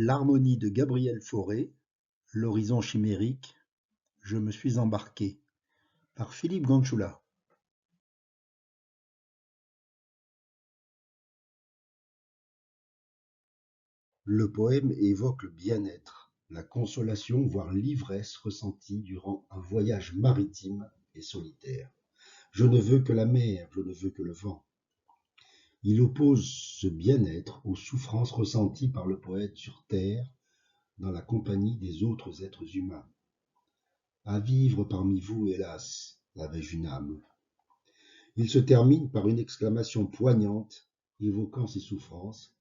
L'harmonie de Gabriel Fauré, L'horizon chimérique, Je me suis embarqué, par Philippe Ganchula. Le poème évoque le bien-être, la consolation voire l'ivresse ressentie durant un voyage maritime et solitaire. Je ne veux que la mer, je ne veux que le vent. Il oppose ce bien-être aux souffrances ressenties par le poète sur terre dans la compagnie des autres êtres humains. À vivre parmi vous, hélas, avais-je une âme. Il se termine par une exclamation poignante, évoquant ses souffrances.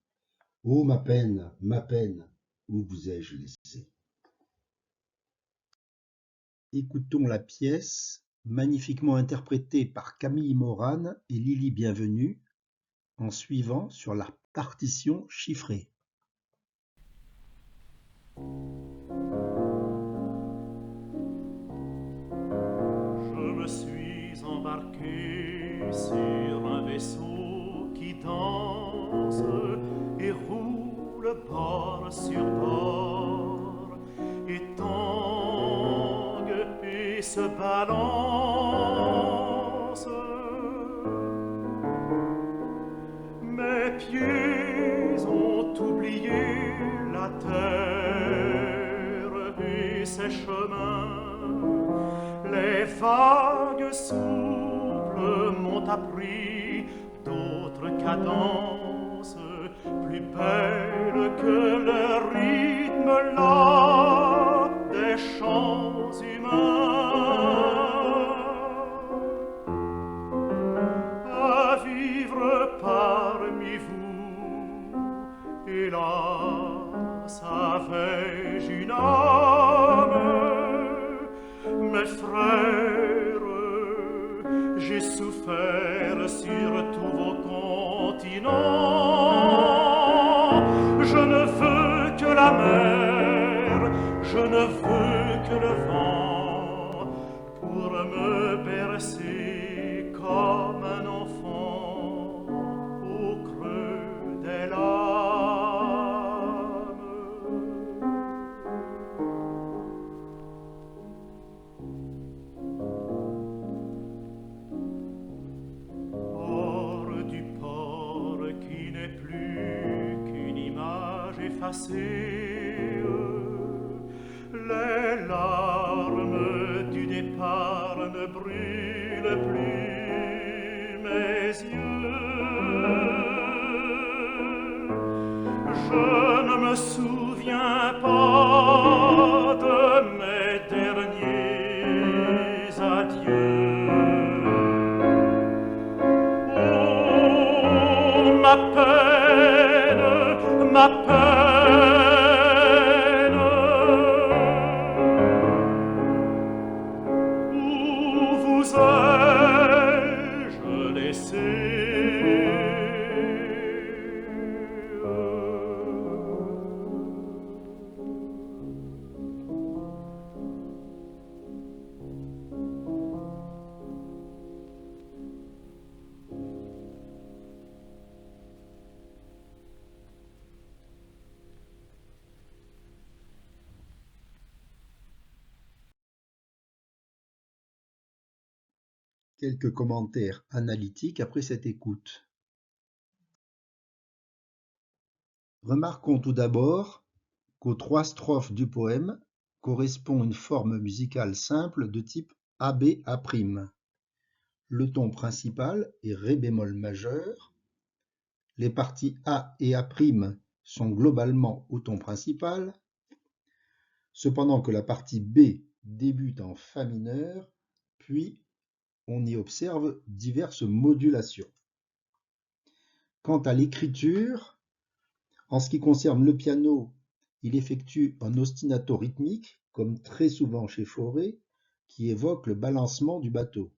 Ô ma peine, où vous ai-je laissé? Écoutons la pièce, magnifiquement interprétée par Camille Morane et Lily Bienvenue, en suivant sur la partition chiffrée. Je me suis embarqué sur un vaisseau qui danse et roule bord sur bord, et tangue et se balance. Mes pieds ont oublié la terre et ses chemins. Les vagues souples m'ont appris d'autres cadences, plus belles que le rythme là des chants humains. À vivre parmi vous, hélas, avais-je une âme? Mes frères, j'ai souffert sur tous vos continents. Je ne veux que la mer, je ne veux que le vent pour me bercer comme un enfant au creux des lames. Hors du port qui n'est plus qu'une image effacée, les larmes du départ ne brûlent plus mes yeux. Je ne me souviens pas de mes derniers adieux. Oh, ma peine, ma peine, où vous ai-je laissé? Quelques commentaires analytiques après cette écoute. Remarquons tout d'abord qu'aux 3 strophes du poème correspond une forme musicale simple de type ABA'. Le ton principal est Ré bémol majeur. Les parties A et A' sont globalement au ton principal, cependant que la partie B débute en Fa mineur, puis on y observe diverses modulations. Quant à l'écriture, en ce qui concerne le piano, il effectue un ostinato rythmique, comme très souvent chez Fauré, qui évoque le balancement du bateau.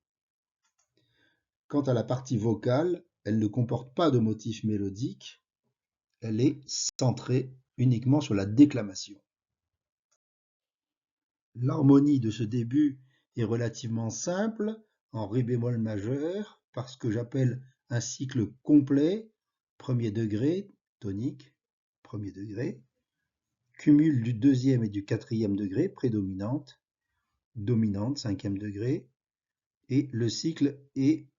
Quant à la partie vocale, elle ne comporte pas de motif mélodique, elle est centrée uniquement sur la déclamation. L'harmonie de ce début est relativement simple, en Ré bémol majeur, par ce que j'appelle un cycle complet, premier degré, tonique, premier degré, cumul du deuxième et du quatrième degré, prédominante, dominante, cinquième degré, et le cycle est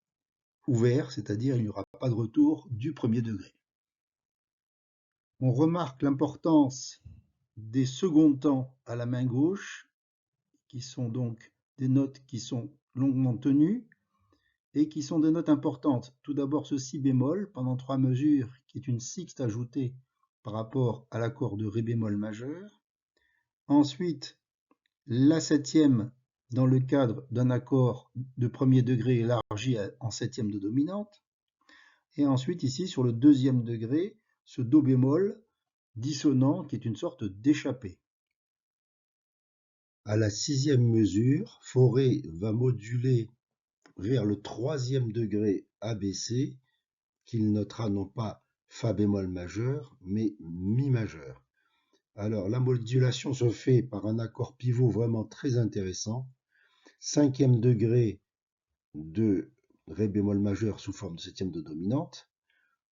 ouvert, c'est-à-dire il n'y aura pas de retour du premier degré. On remarque l'importance des seconds temps à la main gauche, qui sont donc des notes qui sont longuement tenues et qui sont des notes importantes. Tout d'abord ce si bémol pendant 3 mesures, qui est une sixte ajoutée par rapport à l'accord de ré bémol majeur. Ensuite, la septième dans le cadre d'un accord de premier degré élargi en septième de dominante. Et ensuite ici sur le deuxième degré, ce do bémol dissonant qui est une sorte d'échappée. À la sixième mesure, Fauré va moduler vers le troisième degré abaissé, qu'il notera non pas fa bémol majeur, mais mi majeur. Alors la modulation se fait par un accord pivot vraiment très intéressant, cinquième degré de ré bémol majeur sous forme de septième de dominante,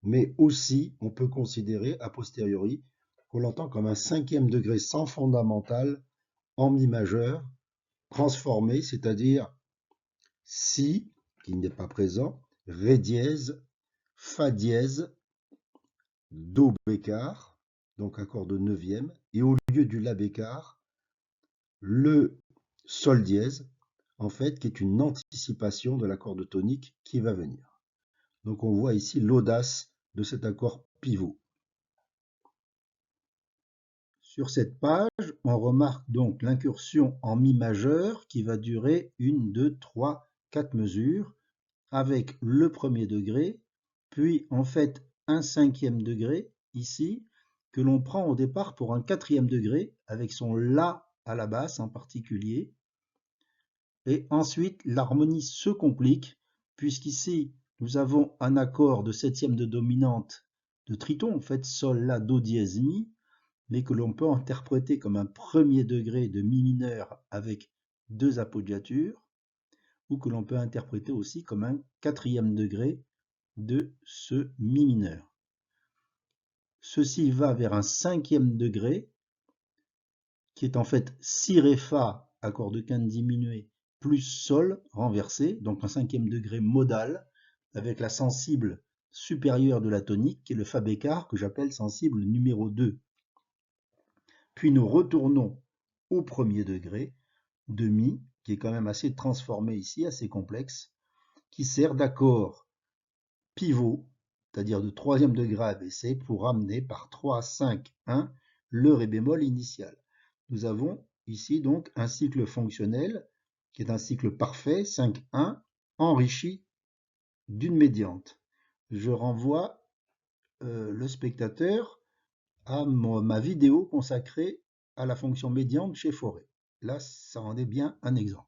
mais aussi on peut considérer a posteriori qu'on l'entend comme un cinquième degré sans fondamental en mi majeur, transformé, c'est-à-dire si, qui n'est pas présent, ré dièse, fa dièse, do bécard, donc accord de neuvième, et au lieu du la bécard, le sol dièse, en fait, qui est une anticipation de l'accord de tonique qui va venir. Donc on voit ici l'audace de cet accord pivot. Sur cette page, on remarque donc l'incursion en mi majeur qui va durer 1, 2, 3, 4 mesures avec le premier degré, puis en fait un cinquième degré ici que l'on prend au départ pour un quatrième degré avec son la à la basse en particulier. Et ensuite l'harmonie se complique puisqu'ici nous avons un accord de septième de dominante de triton, en fait sol, la, do dièse, mi, mais que l'on peut interpréter comme un premier degré de mi mineur avec deux appoggiatures, ou que l'on peut interpréter aussi comme un quatrième degré de ce mi mineur. Ceci va vers un cinquième degré, qui est en fait si ré fa, accord de quinte diminué, plus sol renversé, donc un cinquième degré modal, avec la sensible supérieure de la tonique, qui est le fa bécard, que j'appelle sensible numéro 2. Puis nous retournons au premier degré de mi, qui est quand même assez transformé ici, assez complexe, qui sert d'accord pivot, c'est-à-dire de troisième degré abaissé, pour ramener par 3, 5, 1 le ré bémol initial. Nous avons ici donc un cycle fonctionnel, qui est un cycle parfait, 5, 1, enrichi d'une médiante. Je renvoie le spectateur à ma vidéo consacrée à la fonction médiante chez Fauré. Là, ça en est bien un exemple.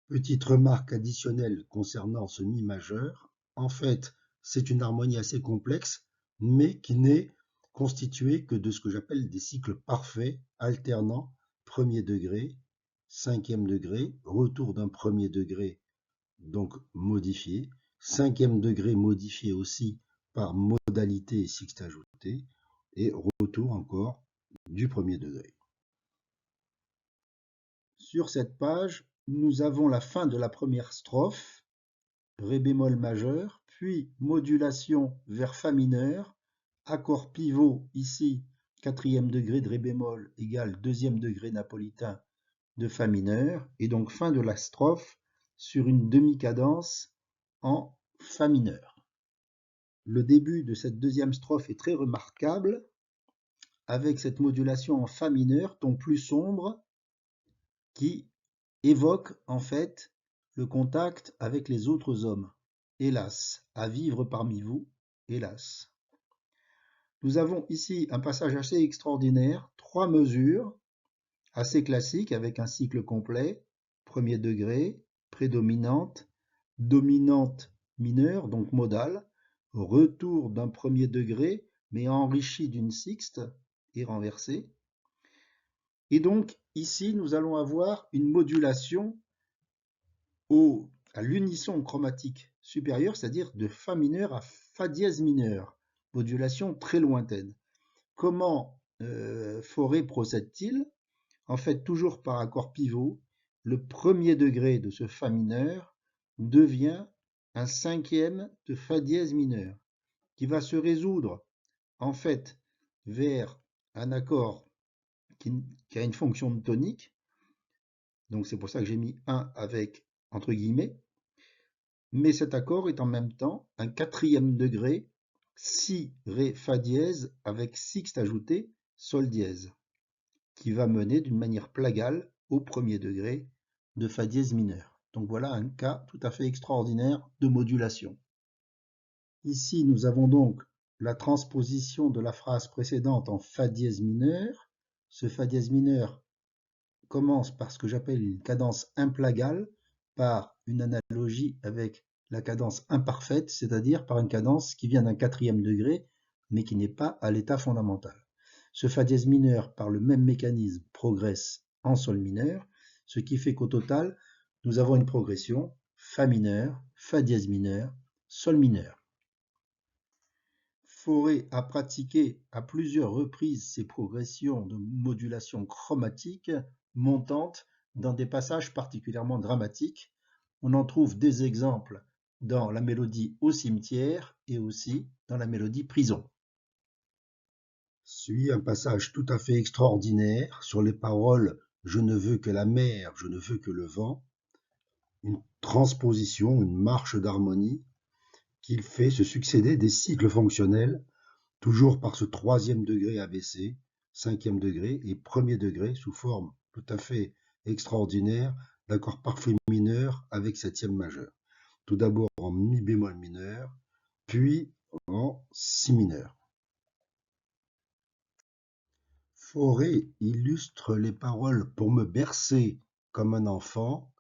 Petite remarque additionnelle concernant ce mi majeur. En fait, c'est une harmonie assez complexe, mais qui n'est constituée que de ce que j'appelle des cycles parfaits, alternant premier degré, cinquième degré, retour d'un premier degré, donc modifié, cinquième degré modifié aussi par modalité et sixte ajoutée, et retour encore du premier degré. Sur cette page, nous avons la fin de la première strophe, ré bémol majeur, puis modulation vers fa mineur, accord pivot ici, quatrième degré de ré bémol égale deuxième degré napolitain de fa mineur, et donc fin de la strophe sur une demi-cadence en fa mineur. Le début de cette deuxième strophe est très remarquable, avec cette modulation en fa mineur, ton plus sombre, qui évoque en fait le contact avec les autres hommes. Hélas, à vivre parmi vous, hélas. Nous avons ici un passage assez extraordinaire, 3 mesures, assez classiques avec un cycle complet, premier degré, prédominante, dominante mineure, donc modale, retour d'un premier degré, mais enrichi d'une sixte et renversé. Et donc, ici, nous allons avoir une modulation à l'unisson chromatique supérieur, c'est-à-dire de fa mineur à fa dièse mineur, modulation très lointaine. Comment Fauré procède-t-il? En fait, toujours par accord pivot, le premier degré de ce fa mineur devient un cinquième de fa dièse mineur, qui va se résoudre en fait vers un accord qui a une fonction de tonique. Donc c'est pour ça que j'ai mis 1 avec entre guillemets. Mais cet accord est en même temps un quatrième degré, si, ré, fa dièse avec sixte ajouté, sol dièse, qui va mener d'une manière plagale au premier degré de fa dièse mineur. Donc voilà un cas tout à fait extraordinaire de modulation. Ici, nous avons donc la transposition de la phrase précédente en fa dièse mineur. Ce fa dièse mineur commence par ce que j'appelle une cadence implagale, par une analogie avec la cadence imparfaite, c'est-à-dire par une cadence qui vient d'un quatrième degré, mais qui n'est pas à l'état fondamental. Ce fa dièse mineur, par le même mécanisme, progresse en sol mineur, ce qui fait qu'au total, nous avons une progression fa mineur, fa dièse mineur, sol mineur. Fauré a pratiqué à plusieurs reprises ces progressions de modulation chromatique montantes dans des passages particulièrement dramatiques. On en trouve des exemples dans la mélodie Au cimetière et aussi dans la mélodie Prison. Suit un passage tout à fait extraordinaire sur les paroles « Je ne veux que la mer, je ne veux que le vent », une transposition, une marche d'harmonie qui fait se succéder des cycles fonctionnels, toujours par ce troisième degré abaissé, cinquième degré et premier degré sous forme tout à fait extraordinaire d'accords parfaits mineurs avec septième majeur. Tout d'abord en mi bémol mineur, puis en si mineur. Fauré illustre les paroles « Pour me bercer comme un enfant »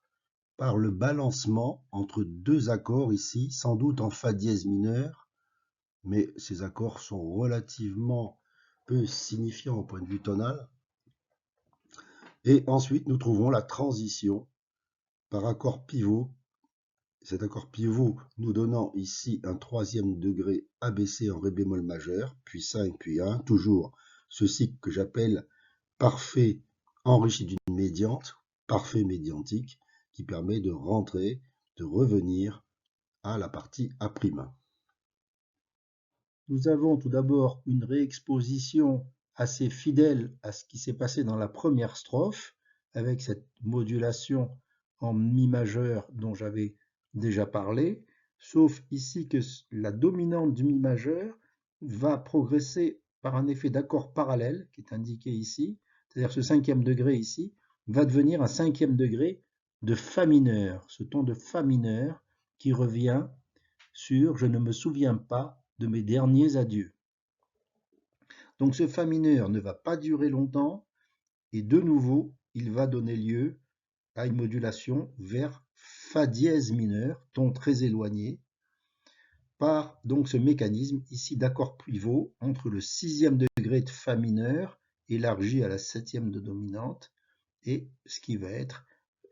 par le balancement entre deux accords ici, sans doute en fa dièse mineur, mais ces accords sont relativement peu signifiants au point de vue tonal. Et ensuite, nous trouvons la transition par accord pivot. Cet accord pivot nous donnant ici un troisième degré abaissé en ré bémol majeur, puis 5, puis 1, toujours ce cycle que j'appelle parfait enrichi d'une médiante, parfait médiantique, qui permet de rentrer, de revenir à la partie A'. Nous avons tout d'abord une réexposition assez fidèle à ce qui s'est passé dans la première strophe, avec cette modulation en mi majeur dont j'avais déjà parlé, sauf ici que la dominante du mi majeur va progresser par un effet d'accord parallèle, qui est indiqué ici, c'est-à-dire ce cinquième degré ici, va devenir un cinquième degré de fa mineur, ce ton de fa mineur qui revient sur « Je ne me souviens pas de mes derniers adieux ». Donc ce fa mineur ne va pas durer longtemps et de nouveau, il va donner lieu à une modulation vers fa dièse mineur, ton très éloigné, par donc ce mécanisme ici d'accord pivot entre le sixième degré de fa mineur élargi à la septième de dominante et ce qui va être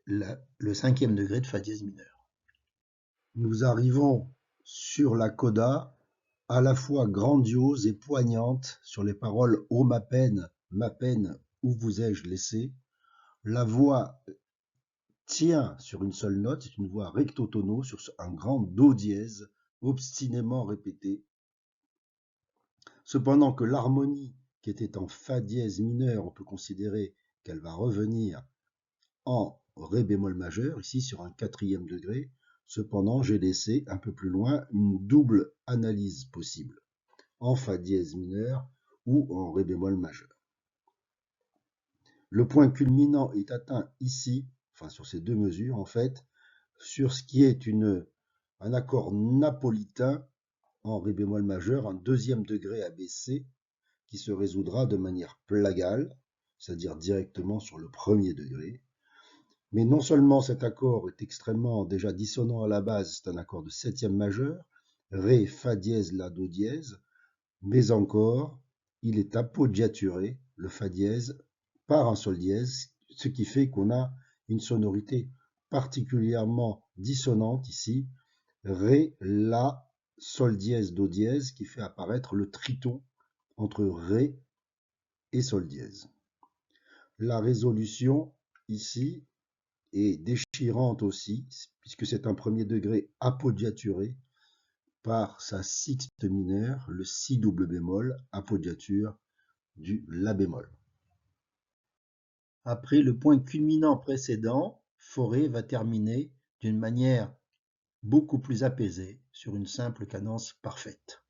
le cinquième degré de fa dièse mineur. Nous arrivons sur la coda à la fois grandiose et poignante sur les paroles « Oh ma peine, où vous ai-je laissé ?» La voix tient sur une seule note, c'est une voix recto-tono sur un grand do dièse obstinément répété. Cependant que l'harmonie qui était en fa dièse mineur, on peut considérer qu'elle va revenir en ré bémol majeur, ici sur un quatrième degré. Cependant, j'ai laissé un peu plus loin une double analyse possible, en fa dièse mineur ou en ré bémol majeur. Le point culminant est atteint ici, enfin sur ces deux mesures en fait, sur ce qui est un accord napolitain en ré bémol majeur, un deuxième degré abaissé, qui se résoudra de manière plagale, c'est-à-dire directement sur le premier degré. Mais non seulement cet accord est extrêmement déjà dissonant à la base, c'est un accord de septième majeur, ré, fa dièse, la, do dièse, mais encore, il est appoggiaturé, le fa dièse, par un sol dièse, ce qui fait qu'on a une sonorité particulièrement dissonante ici, ré, la, sol dièse, do dièse, qui fait apparaître le triton entre ré et sol dièse. La résolution ici est déchirante aussi, puisque c'est un premier degré appoggiaturé par sa sixte mineure, le si double bémol, appoggiature du la bémol. Après le point culminant précédent, Fauré va terminer d'une manière beaucoup plus apaisée sur une simple cadence parfaite.